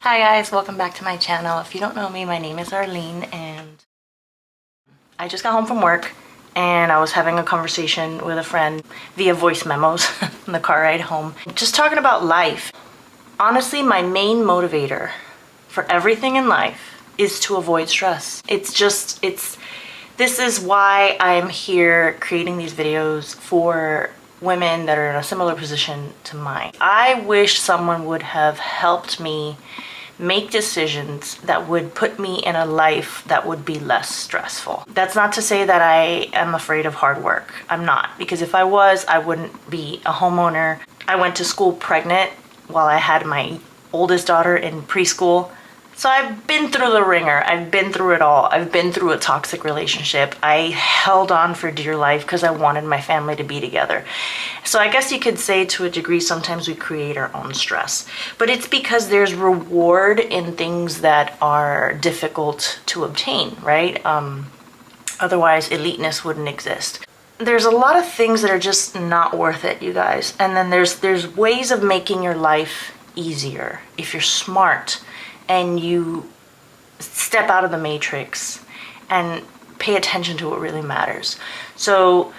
Hi guys, welcome back to my channel. If you don't know me, my name is Arlene and I just got home from work and I was having a conversation with a friend via voice memos in the car ride home. Just talking about life. Honestly, my main motivator for everything in life is to avoid stress. This is why I'm here creating these videos for women that are in a similar position to mine. I wish someone would have helped me make decisions that would put me in a life that would be less stressful. That's not to say that I am afraid of hard work. I'm not, because if I was, I wouldn't be a homeowner. I went to school pregnant while I had my oldest daughter in preschool. So I've been through the ringer. I've been through it all. I've been through a toxic relationship. I held on for dear life because I wanted my family to be together. So I guess you could say to a degree, sometimes we create our own stress. But it's because there's reward in things that are difficult to obtain, right? Otherwise, eliteness wouldn't exist. There's a lot of things that are just not worth it, you guys. And then there's ways of making your life easier if you're smart and you step out of the matrix and pay attention to what really matters. So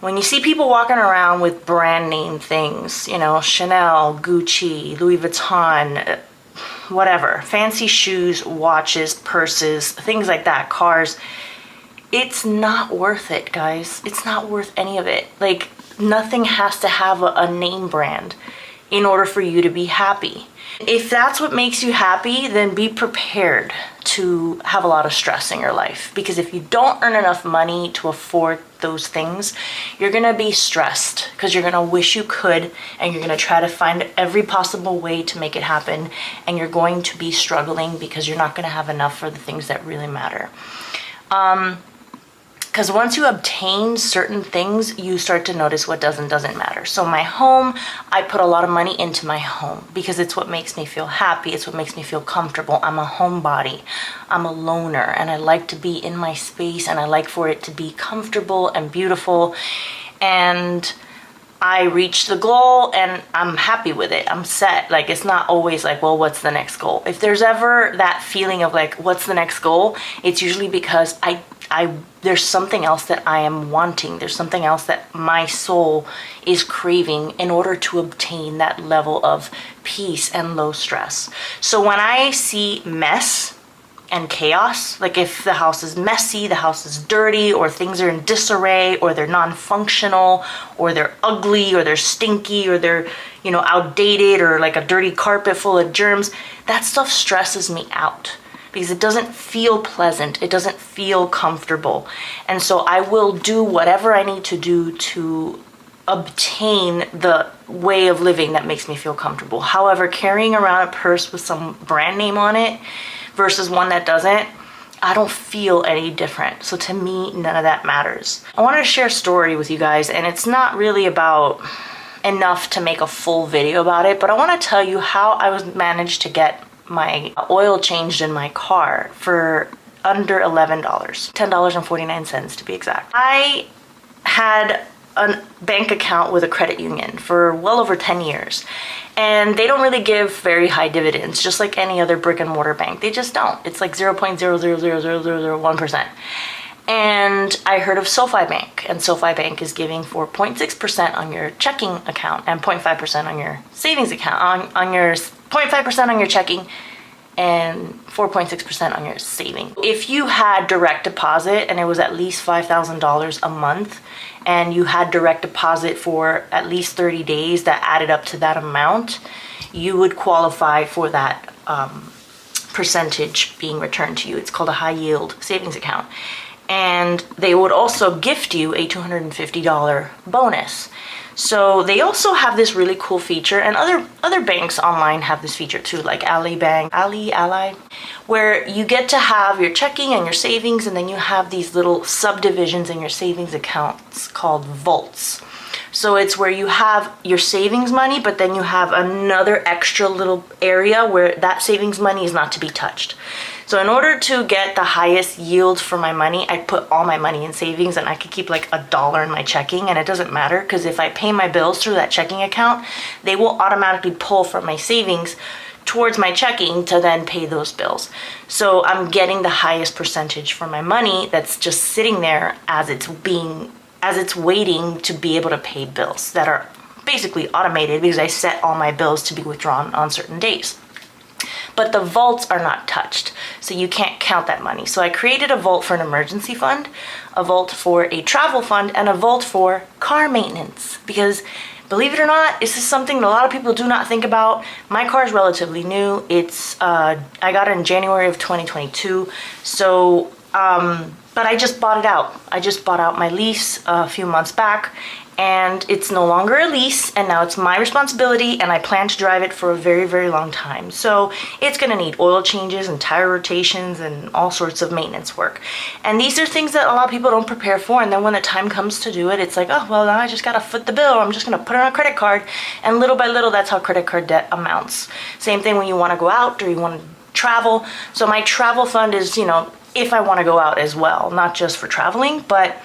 when you see people walking around with brand name things, you know, Chanel, Gucci, Louis Vuitton, whatever, fancy shoes, watches, purses, things like that, cars, it's not worth it, guys. It's not worth any of it. Like, nothing has to have a name brand in order for you to be happy. If that's what makes you happy, then be prepared to have a lot of stress in your life. Because if you don't earn enough money to afford those things, you're gonna be stressed because you're gonna wish you could, and you're gonna try to find every possible way to make it happen, and you're going to be struggling because you're not gonna have enough for the things that really matter. Because once you obtain certain things, you start to notice what doesn't matter. So my home, I put a lot of money into my home because it's what makes me feel happy. It's what makes me feel comfortable. I'm a homebody. I'm a loner, and I like to be in my space, and I like for it to be comfortable and beautiful. And I reached the goal and I'm happy with it. I'm set. Like, it's not always like, well, what's the next goal? If there's ever that feeling of like, what's the next goal? It's usually because there's something else that I am wanting. There's something else that my soul is craving in order to obtain that level of peace and low stress. So when I see mess and chaos, like if the house is messy, the house is dirty, or things are in disarray, or they're non-functional, or they're ugly, or they're stinky, or they're, you know, outdated, or like a dirty carpet full of germs, that stuff stresses me out because it doesn't feel pleasant. It doesn't feel comfortable. And so I will do whatever I need to do to obtain the way of living that makes me feel comfortable. However, carrying around a purse with some brand name on it versus one that doesn't, I don't feel any different. So to me, none of that matters. I wanted to share a story with you guys, and it's not really about enough to make a full video about it, but I want to tell you how I managed to get my oil changed in my car for under $11, $10.49 to be exact. I had a bank account with a credit union for well over 10 years. And they don't really give very high dividends, just like any other brick and mortar bank. They just don't. It's like 0.0000001%. And I heard of SoFi Bank, and SoFi Bank is giving 4.6% on your checking account and 0.5% on your savings account, on your 0.5% on your checking and 4.6% on your saving. If you had direct deposit and it was at least $5,000 a month, and you had direct deposit for at least 30 days that added up to that amount, you would qualify for that percentage being returned to you. It's called a high yield savings account. And they would also gift you a $250 bonus. So they also have this really cool feature, and other banks online have this feature too, like Ally, where you get to have your checking and your savings, and then you have these little subdivisions in your savings accounts called vaults. So it's where you have your savings money, but then you have another extra little area where that savings money is not to be touched. So in order to get the highest yield for my money, I put all my money in savings, and I could keep like $1 in my checking, and it doesn't matter because if I pay my bills through that checking account, they will automatically pull from my savings towards my checking to then pay those bills. So I'm getting the highest percentage for my money that's just sitting there as it's waiting to be able to pay bills that are basically automated because I set all my bills to be withdrawn on certain days. But the vaults are not touched, so you can't count that money. So I created a vault for an emergency fund, a vault for a travel fund, and a vault for car maintenance. Because believe it or not, this is something that a lot of people do not think about. My car is relatively new. I got it in January of 2022. So, but I just bought it out. I just bought out my lease a few months back, and it's no longer a lease, and now it's my responsibility, and I plan to drive it for a very, very long time. So it's gonna need oil changes and tire rotations and all sorts of maintenance work. And these are things that a lot of people don't prepare for, and then when the time comes to do it, it's like, oh, well, now I just gotta foot the bill. I'm just gonna put it on a credit card, and little by little, that's how credit card debt amounts. Same thing when you wanna go out or you wanna travel. So my travel fund is, if I wanna go out as well, not just for traveling, but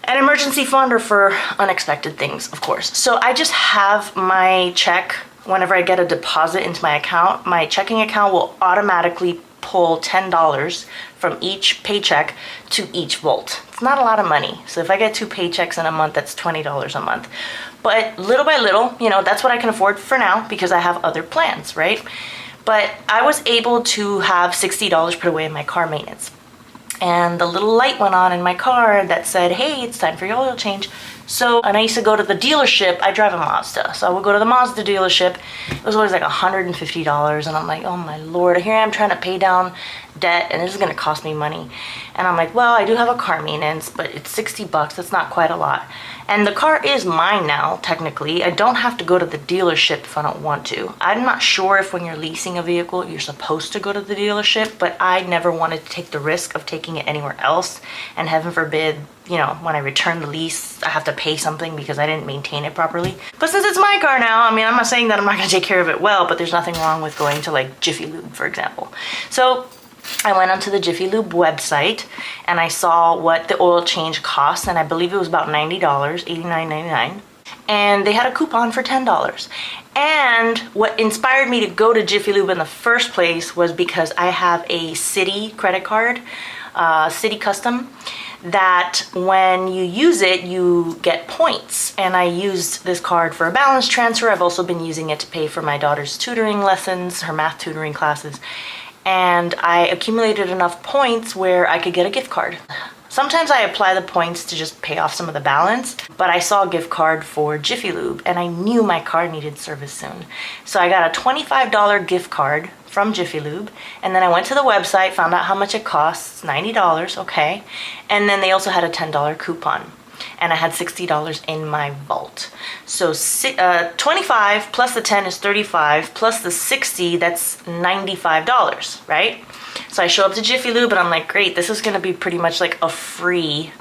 an emergency fund or for unexpected things, of course. So I just have my check. Whenever I get a deposit into my account, my checking account will automatically pull $10 from each paycheck to each vault. It's not a lot of money. So if I get 2 paychecks in a month, that's $20 a month. But little by little, that's what I can afford for now because I have other plans, right? But I was able to have $60 put away in my car maintenance. And the little light went on in my car that said, hey, it's time for your oil change. And I used to go to the dealership. I drive a Mazda. So I would go to the Mazda dealership. It was always like $150. And I'm like, oh my Lord, here I am trying to pay down debt and this is going to cost me money. And I'm like, well, I do have a car maintenance, but it's $60. That's not quite a lot. And the car is mine now, technically. I don't have to go to the dealership if I don't want to. I'm not sure if when you're leasing a vehicle, you're supposed to go to the dealership, but I never wanted to take the risk of taking it anywhere else. And heaven forbid, when I return the lease, I have to pay something because I didn't maintain it properly. But since it's my car now, I'm not saying that I'm not gonna take care of it well, but there's nothing wrong with going to like Jiffy Lube, for example. So I went onto the Jiffy Lube website and I saw what the oil change cost, and I believe it was about $90, $89.99. And they had a coupon for $10. And what inspired me to go to Jiffy Lube in the first place was because I have a Citi credit card, Citi Custom, that when you use it, you get points. And I used this card for a balance transfer. I've also been using it to pay for my daughter's tutoring lessons, her math tutoring classes. And I accumulated enough points where I could get a gift card. Sometimes I apply the points to just pay off some of the balance, but I saw a gift card for Jiffy Lube and I knew my car needed service soon. So I got a $25 gift card from Jiffy Lube, and then I went to the website, found out how much it costs, $90, okay. And then they also had a $10 coupon. And I had $60 in my vault. So 25 plus the 10 is 35, plus the 60, that's $95, right? So I show up to Jiffy Lube and I'm like, great, this is gonna be pretty much like a free,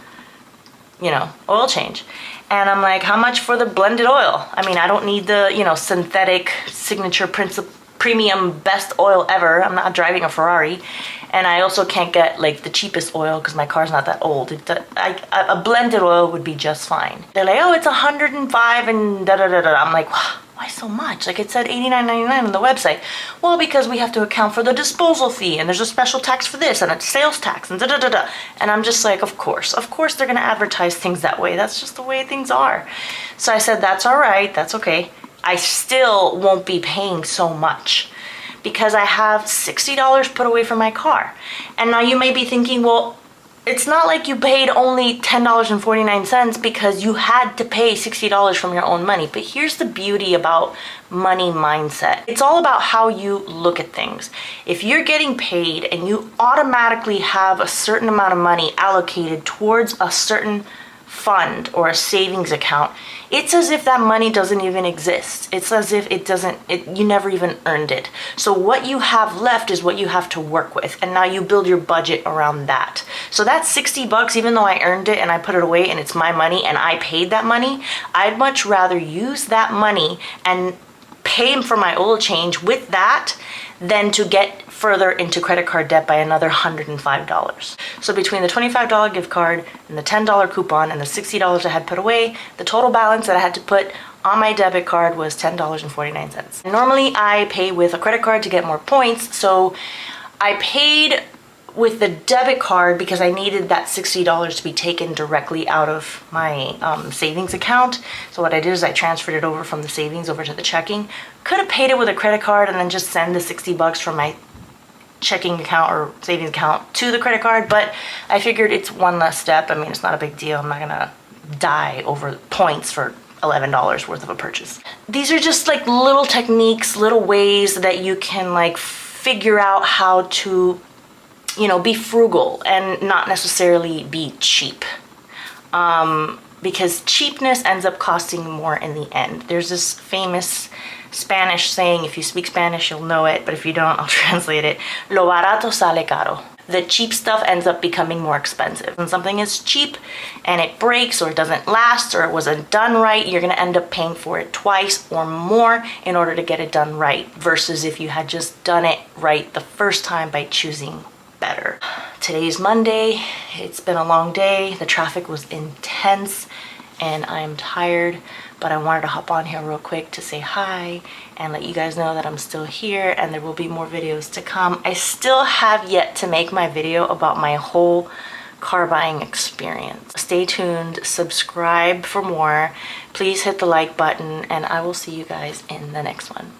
oil change. And I'm like, how much for the blended oil? I don't need the, synthetic signature premium best oil ever. I'm not driving a Ferrari. And I also can't get like the cheapest oil because my car's not that old. A blended oil would be just fine. They're like, oh, it's 105 and da da da da. I'm like, why so much? Like it said $89.99 on the website. Well, because we have to account for the disposal fee and there's a special tax for this and a sales tax and da da da da. And I'm just like, of course they're gonna advertise things that way. That's just the way things are. So I said, that's all right, that's okay. I still won't be paying so much because I have $60 put away for my car. And now you may be thinking, well, it's not like you paid only $10.49 because you had to pay $60 from your own money. But here's the beauty about money mindset. It's all about how you look at things. If you're getting paid and you automatically have a certain amount of money allocated towards a certain fund or a savings account, it's as if that money doesn't even exist. It's as if you never even earned it. So what you have left is what you have to work with. And now you build your budget around that. So that's $60, even though I earned it and I put it away and it's my money and I paid that money, I'd much rather use that money and pay for my oil change with that than to get further into credit card debt by another $105. So between the $25 gift card and the $10 coupon and the $60 I had put away, the total balance that I had to put on my debit card was $10.49. Normally I pay with a credit card to get more points, so I paid with the debit card because I needed that $60 to be taken directly out of my savings account. So what I did is I transferred it over from the savings over to the checking. Could have paid it with a credit card and then just send the 60 bucks from my checking account or savings account to the credit card, but I figured it's one less step. I mean, it's not a big deal. I'm not gonna die over points for $11 worth of a purchase. These are just like little techniques, little ways that you can like figure out how to, you know, be frugal and not necessarily be cheap. Because cheapness ends up costing more in the end. There's this famous Spanish saying, if you speak Spanish, you'll know it, but if you don't, I'll translate it. Lo barato sale caro. The cheap stuff ends up becoming more expensive. When something is cheap and it breaks or it doesn't last or it wasn't done right, you're gonna end up paying for it twice or more in order to get it done right, versus if you had just done it right the first time by choosing better. Today's Monday. It's been a long day. The traffic was intense and I'm tired, but I wanted to hop on here real quick to say hi and let you guys know that I'm still here and there will be more videos to come. I still have yet to make my video about my whole car buying experience. Stay tuned, subscribe for more. Please hit the like button and I will see you guys in the next one.